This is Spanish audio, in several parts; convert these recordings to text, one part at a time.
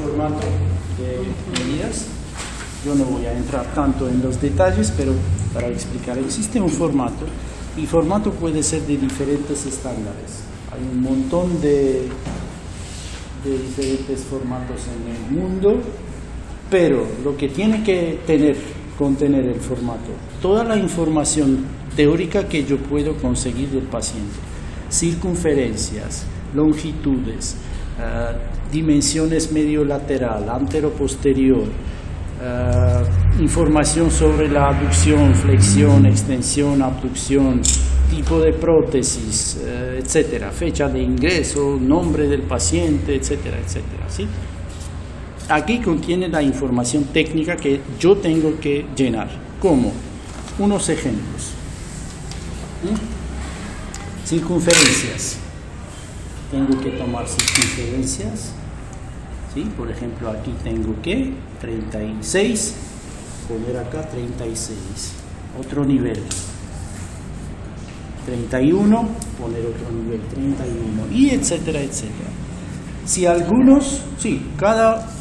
formato de medidas. Yo no voy a entrar tanto en los detalles, pero para explicar, existe un formato y formato puede ser de diferentes estándares. Hay un montón de diferentes formatos en el mundo, pero lo que tiene que contener el formato, toda la información teórica que yo puedo conseguir del paciente, circunferencias, longitudes, dimensiones medio lateral, antero-posterior, información sobre la aducción, flexión, extensión, abducción, tipo de prótesis, etcétera, fecha de ingreso, nombre del paciente, etcétera, etcétera, ¿sí? Aquí contiene la información técnica que yo tengo que llenar, como unos ejemplos. Circunferencias. Tengo que tomar circunferencias, ¿sí? Por ejemplo, aquí tengo que 36, poner acá 36, otro nivel. 31, poner otro nivel, 31, y etcétera, etcétera. Si algunos,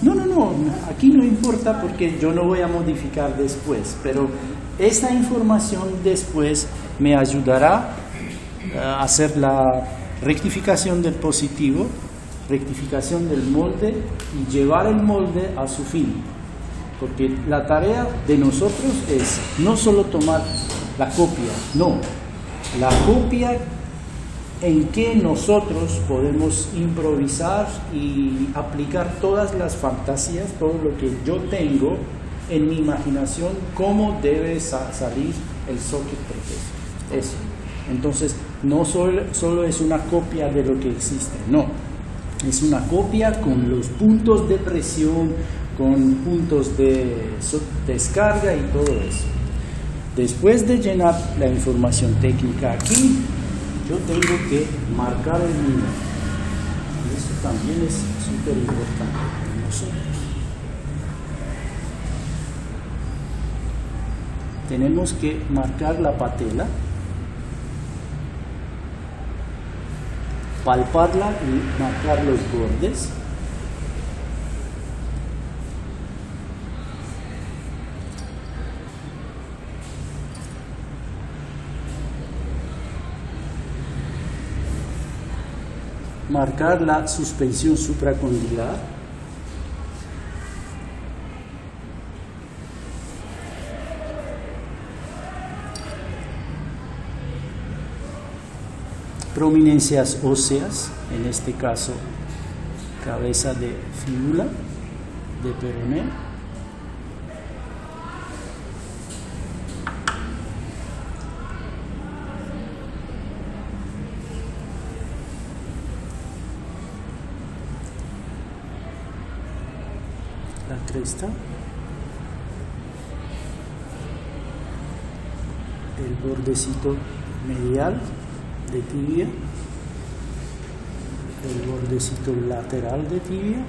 no, aquí no importa porque yo no voy a modificar después, pero esta información después me ayudará a hacer la rectificación del positivo, rectificación del molde y llevar el molde a su fin. Porque la tarea de nosotros es no solo tomar la copia, no, la copia en que nosotros podemos improvisar y aplicar todas las fantasías, todo lo que yo tengo en mi imaginación, cómo debe salir el socket proteso. Eso. Entonces, no solo es una copia de lo que existe, no. Es una copia con los puntos de presión, con puntos de descarga y todo eso. Después de llenar la información técnica aquí, yo tengo que marcar el nivel. Y eso también es súper importante para nosotros. Tenemos que marcar la patela, palparla y marcar los bordes. Marcar la suspensión supracondilar. Prominencias óseas, en este caso cabeza de fíbula, de peroné. La cresta, el bordecito medial de tibia, el bordecito lateral de tibia,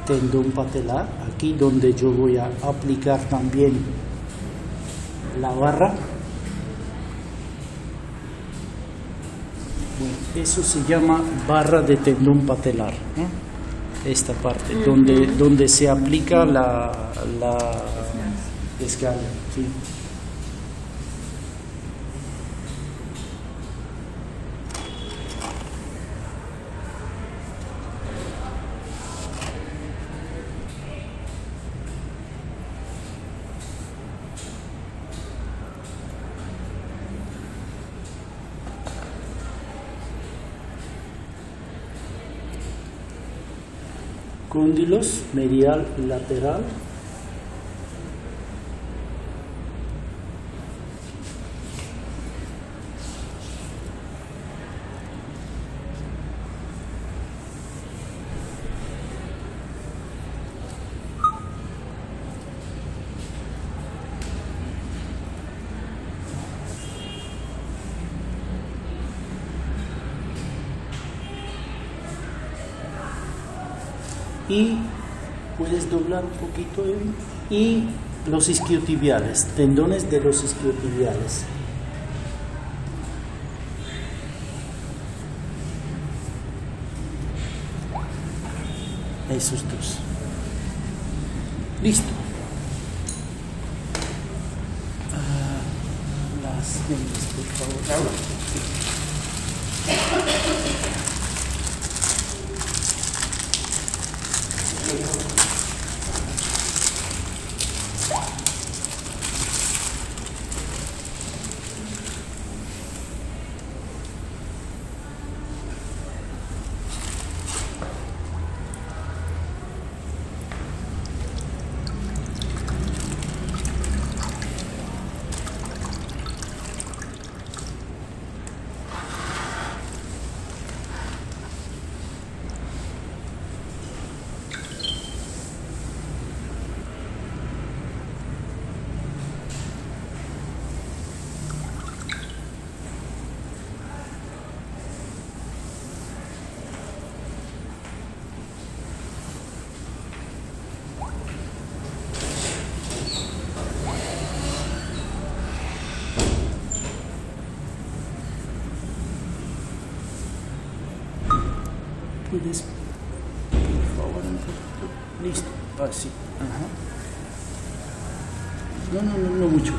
tendón patelar, aquí donde yo voy a aplicar también la barra. Bueno, eso se llama barra de tendón patelar, ¿no? Esta parte, donde se aplica la descarga, ¿sí? Cóndilos medial y lateral. y puedes doblar un poquito, Evi, y los isquiotibiales, tendones de los isquiotibiales. Esos dos. Listo. Las vendas, por favor. Puedes, por favor, un poquito. Listo, así. Ajá. No mucho.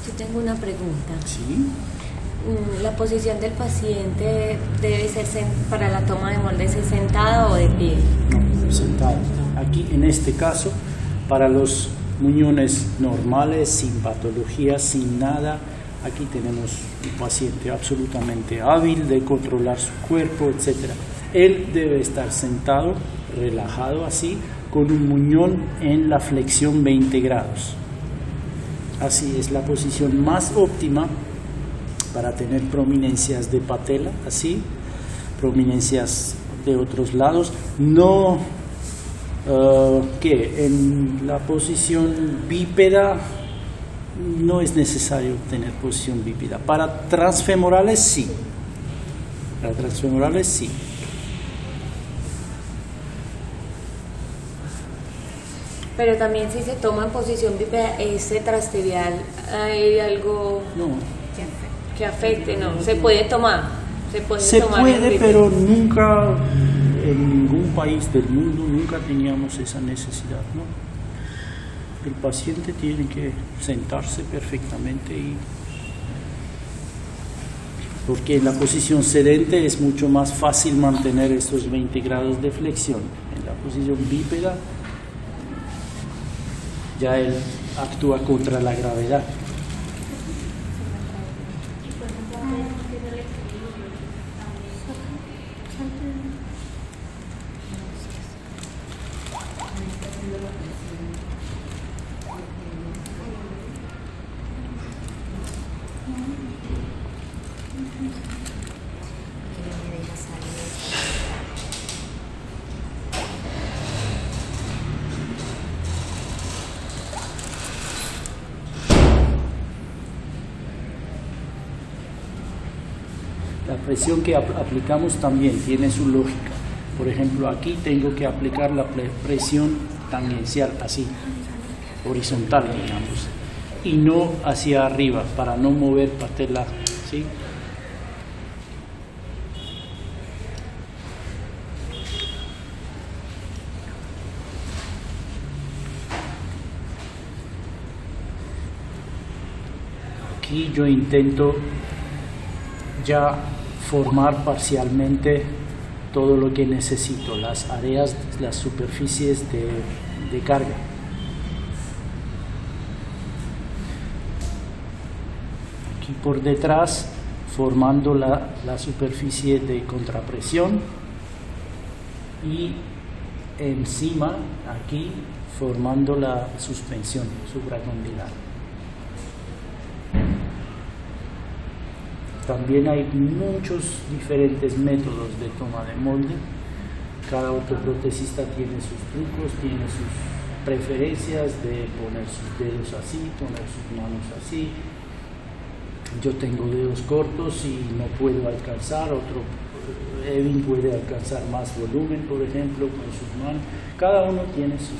Yo tengo una pregunta. Sí. ¿La posición del paciente debe ser para la toma de moldes sentada o de pie? No, sentado. Aquí, en este caso, para los muñones normales, sin patologías, sin nada, aquí tenemos un paciente absolutamente hábil de controlar su cuerpo, etc. Él debe estar sentado, relajado así, con un muñón en la flexión 20 grados. Así es la posición más óptima para tener prominencias de patela, así, prominencias de otros lados. No que en la posición bípeda no es necesario tener posición bípeda. Para transfemorales sí. Para transfemorales sí. Pero también si se toma en posición bípeda, ese trastibial, ¿hay algo que afecte? No, se puede tomar. Se puede, pero nunca, en ningún país del mundo, nunca teníamos esa necesidad, ¿no? El paciente tiene que sentarse perfectamente porque en la posición sedente es mucho más fácil mantener estos 20 grados de flexión. En la posición bípeda ya él actúa contra la gravedad. La presión que aplicamos también tiene su lógica. Por ejemplo, aquí tengo que aplicar la presión tangencial, así, horizontal, digamos, y no hacia arriba, para no mover patela, ¿sí? aquí yo intento ya formar parcialmente todo lo que necesito, las áreas, las superficies de carga. Aquí por detrás, formando la superficie de contrapresión, y encima, aquí, formando la suspensión supracondylar. También hay muchos diferentes métodos de toma de molde. Cada ortoprotesista tiene sus trucos, tiene sus preferencias de poner sus dedos así, poner sus manos así. Yo tengo dedos cortos y no puedo alcanzar, Evin puede alcanzar más volumen, por ejemplo, con sus manos. Cada uno tiene sus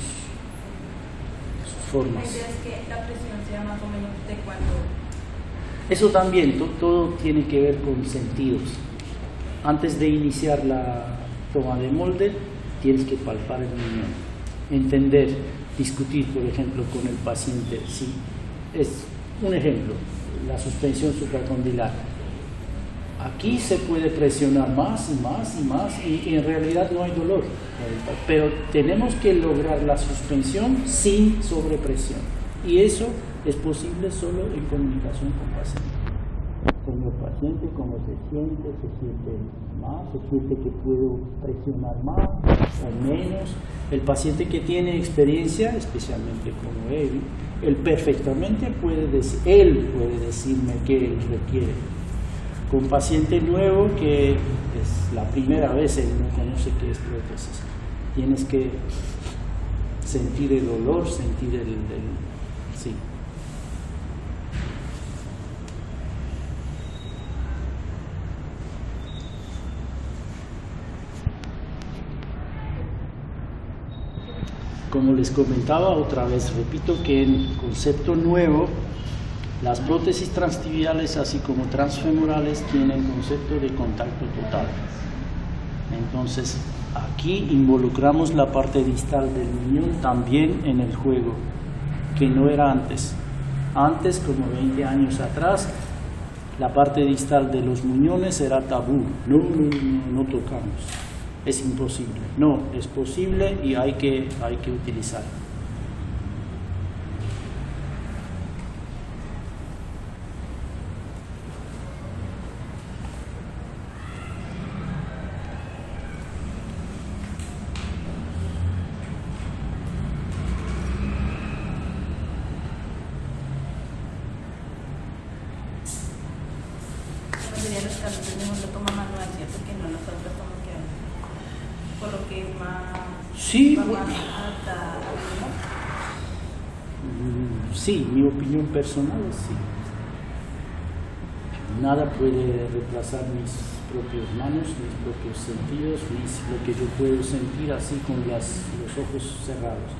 formas. ¿Es que la presión sea más o menos de cuánto? Eso también, todo tiene que ver con sentidos. Antes de iniciar la toma de molde, tienes que palpar el muñón, entender, discutir, por ejemplo, con el paciente. Si es un ejemplo, la suspensión supracondylar. Aquí se puede presionar más y más y más y en realidad no hay dolor, pero tenemos que lograr la suspensión sin sobrepresión, y eso es posible solo en comunicación con el paciente. Con el paciente, cómo se siente más, se siente que puedo presionar más o menos. El paciente que tiene experiencia, especialmente como él perfectamente puede decirme qué él requiere. Con paciente nuevo que es la primera vez, él no conoce qué es prótesis, tienes que sentir el dolor, sentir sí. Como les comentaba, otra vez repito que en el concepto nuevo, las prótesis transtibiales así como transfemorales tienen concepto de contacto total. Entonces aquí involucramos la parte distal del muñón también en el juego, que no era antes. Antes, como 20 años atrás, la parte distal de los muñones era tabú. No tocamos. Es imposible. No, es posible y hay que utilizarlo. Los casos tenemos la toma manual, ¿cierto? Que no nosotros como que por lo que es más, sí, más alta. Sí, mi opinión personal es sí. Nada puede reemplazar mis propias manos, mis propios sentidos, lo que yo puedo sentir así con los ojos cerrados.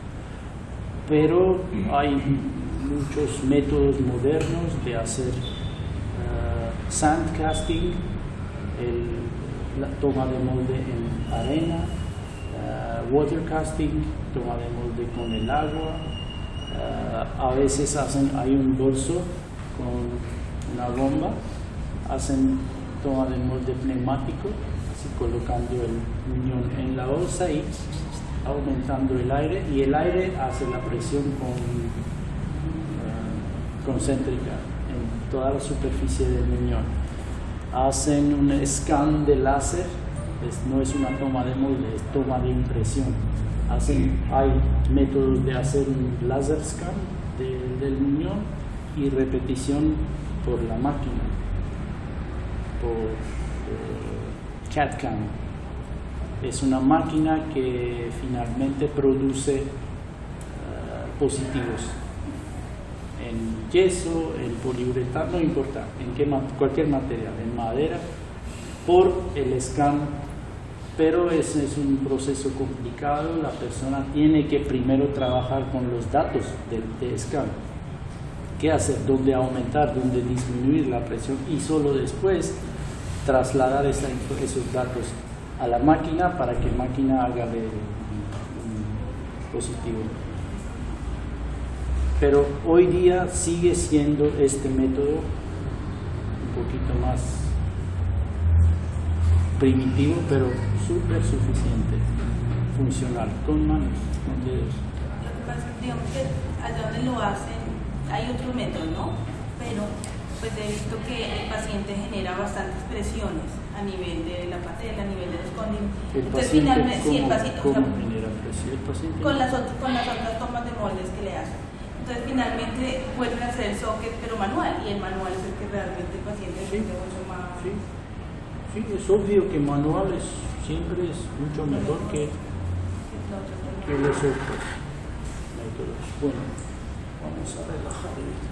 Pero hay muchos métodos modernos de hacer sandcasting, la toma de molde en arena, watercasting, toma de molde con el agua. A veces hay un bolso con una bomba, hacen toma de molde pneumático, así colocando el muñón en la bolsa y aumentando el aire, y el aire hace la presión concéntrica en toda la superficie del muñón. Hacen un scan de láser, no es una toma de molde, es toma de impresión. Hay métodos de hacer un laser scan del muñón y repetición por la máquina, por CAD-CAM. Es una máquina que finalmente produce positivos en yeso, en poliuretano, no importa, cualquier material, en madera, por el scan. Pero ese es un proceso complicado. La persona tiene que primero trabajar con los datos del scan. ¿Qué hacer? ¿Dónde aumentar? ¿Dónde disminuir la presión? Y solo después trasladar esos datos a la máquina para que la máquina haga un positivo. Pero hoy día sigue siendo este método poquito más primitivo, pero súper suficiente, funcional, con manos, con dedos. Lo que pasa es, digamos que allá donde lo hacen hay otros métodos, ¿no? Pero pues he visto que el paciente genera bastantes presiones a nivel de la patela, a nivel de los cóndilos. Entonces finalmente, sí, el paciente, ¿cómo genera presión el paciente? Con las otras tomas de moldes que le hacen. Entonces finalmente vuelven a hacer el socket pero manual, y el manual es el que realmente el paciente siente mucho más. Sí. Sí, es obvio que manual siempre es mucho mejor que los otros métodos. Bueno, vamos a relajar esto.